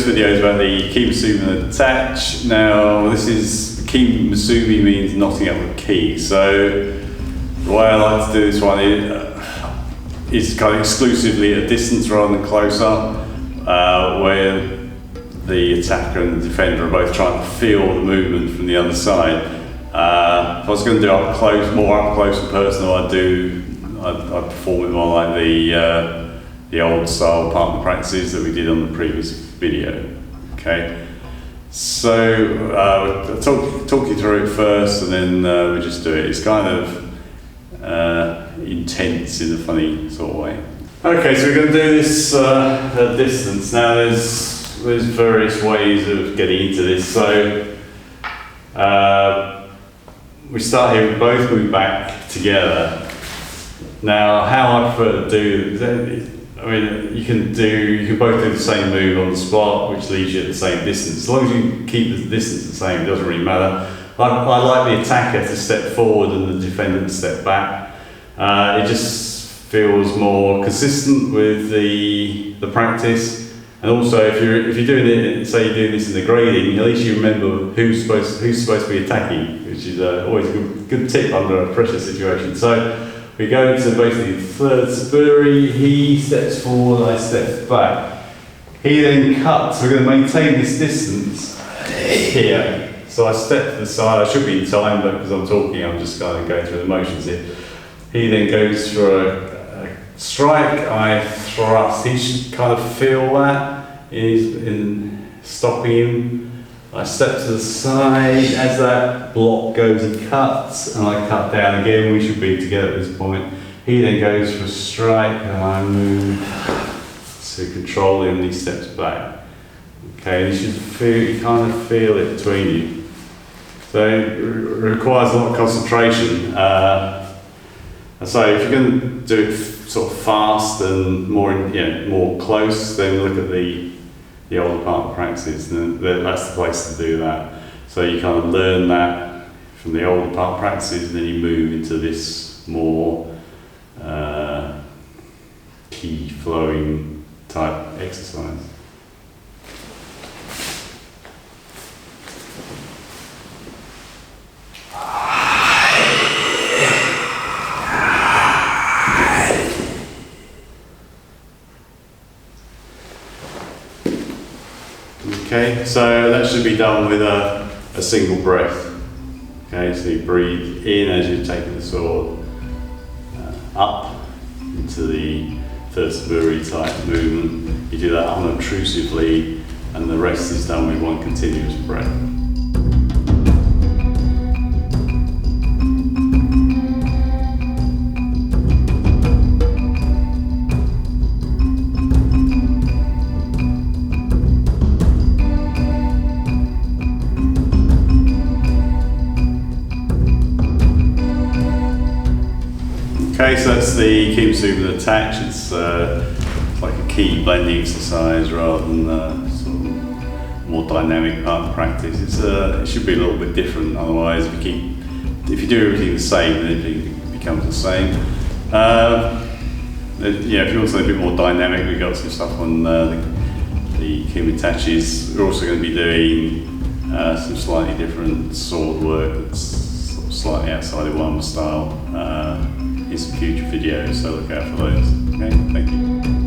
this video is about the Ki Musubi No Tachi. Now, Ki Musubi means knotting up with ki. So, the way I like to do this one is kind of exclusively at a distance rather than close up, where the attacker and the defender are both trying to feel the movement from the other side. If I was going to do more up close and personal, I'd perform it more like the old style partner practices that we did on the previous video. Okay, so I'll talk you through it first, and then we just do it. It's kind of intense in a funny sort of way. Okay, so we're going to do this at distance. Now there's various ways of getting into this. So we start here, we both move back together. Now, how I prefer to do, I mean, you can both do the same move on the spot, which leaves you at the same distance. As long as you keep the distance the same, it doesn't really matter. I like the attacker to step forward and the defender to step back. It just feels more consistent with the practice. And also, if you're doing it, say you're doing this in the grading, at least you remember who's supposed to be attacking, which is always a good tip under a pressure situation. So we go into basically the third suburi. He steps forward, I step back. He then cuts. We're going to maintain this distance here. So I step to the side. I should be in time, but because I'm talking, I'm just kind of going through the motions here. He then goes for a strike. I thrust. He should kind of feel that in stopping him. I step to the side. As that block goes, he cuts, and I cut down again. We should be together at this point. He then goes for a strike, and I move to control him, and he steps back. Okay, you kind of feel it between you. So it requires a lot of concentration. So if you're going to do it sort of fast and more close, then look at the older partner practices, and that's the place to do that. So you kind of learn that from the older partner practices, and then you move into this more ki flowing type exercise. Okay, so that should be done with a single breath. Okay, so you breathe in as you're taking the sword up into the third suburi type movement. You do that unobtrusively, and the rest is done with one continuous breath. Okay, so that's the Ki Musubi No Tachi. It's like a ki blending exercise rather than sort of more dynamic part of practice. It should be a little bit different, otherwise if you do everything the same, then everything becomes the same. If you want something a bit more dynamic, we've got some stuff on the Kumitachis. We're also going to be doing some slightly different sword work that's sort of slightly outside of one style. In some future videos, so look out for those. Okay, thank you.